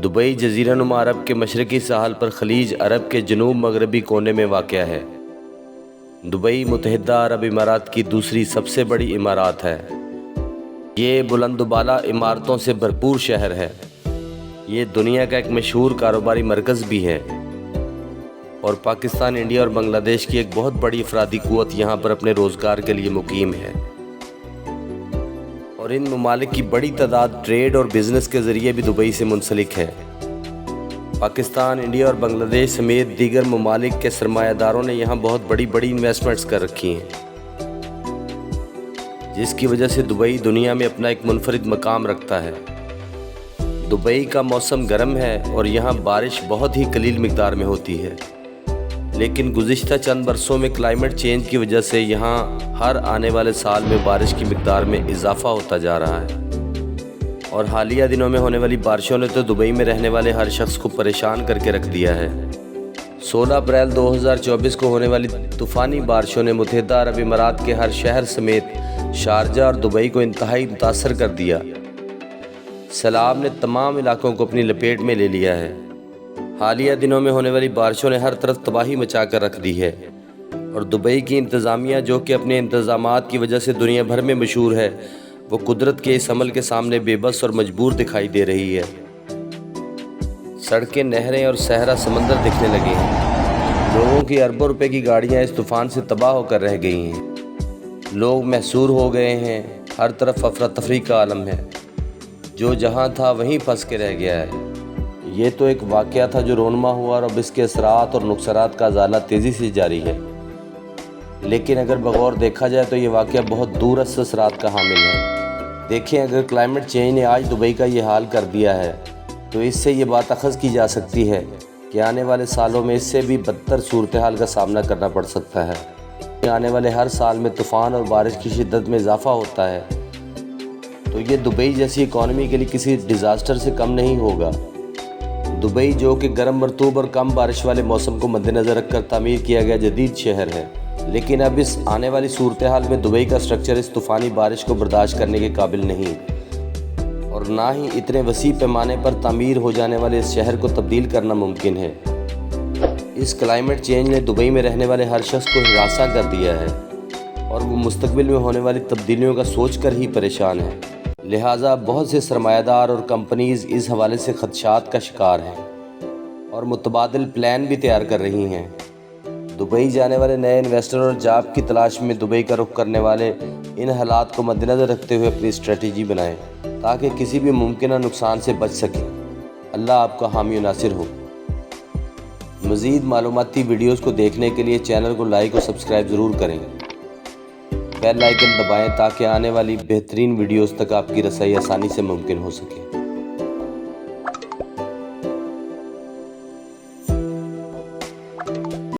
Dubai جزیرہ نما عرب کے مشرقی ساحل پر خلیج عرب کے جنوب مغربی کونے میں واقع ہے۔ دبئی متحدہ عرب امارات کی دوسری سب سے بڑی امارات ہے۔ یہ بلند و بالا عمارتوں سے بھرپور شہر ہے۔ یہ دنیا کا ایک مشہور کاروباری مرکز بھی ہے اور پاکستان، انڈیا اور بنگلہ دیش کی ایک بہت بڑی افرادی قوت یہاں پر اپنے روزگار کے لیے مقیم ہے، اور ان ممالک کی بڑی تعداد ٹریڈ اور بزنس کے ذریعے بھی دبئی سے منسلک ہے۔ پاکستان، انڈیا اور بنگلہ دیش سمیت دیگر ممالک کے سرمایہ داروں نے یہاں بہت بڑی انویسٹمنٹس کر رکھی ہیں، جس کی وجہ سے دبئی دنیا میں اپنا ایک منفرد مقام رکھتا ہے۔ دبئی کا موسم گرم ہے اور یہاں بارش بہت ہی قلیل مقدار میں ہوتی ہے، لیکن گزشتہ چند برسوں میں کلائمیٹ چینج کی وجہ سے یہاں ہر آنے والے سال میں بارش کی مقدار میں اضافہ ہوتا جا رہا ہے، اور حالیہ دنوں میں ہونے والی بارشوں نے تو دبئی میں رہنے والے ہر شخص کو پریشان کر کے رکھ دیا ہے۔ 16 اپریل 2024 کو ہونے والی طوفانی بارشوں نے متحدہ عرب امارات کے ہر شہر سمیت شارجہ اور دبئی کو انتہائی متاثر کر دیا۔ سیلاب نے تمام علاقوں کو اپنی لپیٹ میں لے لیا ہے۔ حالیہ دنوں میں ہونے والی بارشوں نے ہر طرف تباہی مچا کر رکھ دی ہے، اور دبئی کی انتظامیہ، جو کہ اپنے انتظامات کی وجہ سے دنیا بھر میں مشہور ہے، وہ قدرت کے اس عمل کے سامنے بے بس اور مجبور دکھائی دے رہی ہے۔ سڑکیں، نہریں اور صحرا سمندر دکھنے لگے ہیں۔ لوگوں کی اربوں روپے کی گاڑیاں اس طوفان سے تباہ ہو کر رہ گئی ہیں۔ لوگ محصور ہو گئے ہیں۔ ہر طرف افراتفری کا عالم ہے۔ جو جہاں تھا وہیں پھنس کے رہ گیا ہے۔ یہ تو ایک واقعہ تھا جو رونما ہوا، اور اب اس کے اثرات اور نقصانات کا ازالہ تیزی سے جاری ہے، لیکن اگر بغور دیکھا جائے تو یہ واقعہ بہت دور از اثرات کا حامل ہے۔ دیکھیں، اگر کلائمیٹ چینج نے آج دبئی کا یہ حال کر دیا ہے تو اس سے یہ بات اخذ کی جا سکتی ہے کہ آنے والے سالوں میں اس سے بھی بدتر صورتحال کا سامنا کرنا پڑ سکتا ہے۔ آنے والے ہر سال میں طوفان اور بارش کی شدت میں اضافہ ہوتا ہے تو یہ دبئی جیسی اکانومی کے لیے کسی ڈیزاسٹر سے کم نہیں ہوگا۔ دبئی، جو کہ گرم، مرطوب اور کم بارش والے موسم کو مد نظر رکھ کر تعمیر کیا گیا جدید شہر ہے، لیکن اب اس آنے والی صورتحال میں دبئی کا سٹرکچر اس طوفانی بارش کو برداشت کرنے کے قابل نہیں، اور نہ ہی اتنے وسیع پیمانے پر تعمیر ہو جانے والے اس شہر کو تبدیل کرنا ممکن ہے۔ اس کلائمیٹ چینج نے دبئی میں رہنے والے ہر شخص کو ہراساں کر دیا ہے، اور وہ مستقبل میں ہونے والی تبدیلیوں کا سوچ کر ہی پریشان ہے۔ لہٰذا بہت سے سرمایہ دار اور کمپنیز اس حوالے سے خدشات کا شکار ہیں اور متبادل پلان بھی تیار کر رہی ہیں۔ دبئی جانے والے نئے انویسٹر اور جاب کی تلاش میں دبئی کا رخ کرنے والے ان حالات کو مد نظر رکھتے ہوئے اپنی اسٹریٹجی بنائیں تاکہ کسی بھی ممکنہ نقصان سے بچ سکیں۔ اللہ آپ کا حامی و ناصر ہو۔ مزید معلوماتی ویڈیوز کو دیکھنے کے لیے چینل کو لائک اور سبسکرائب ضرور کریں۔ بیل آئیکن دبائیں تاکہ آنے والی بہترین ویڈیوز تک آپ کی رسائی آسانی سے ممکن ہو سکے۔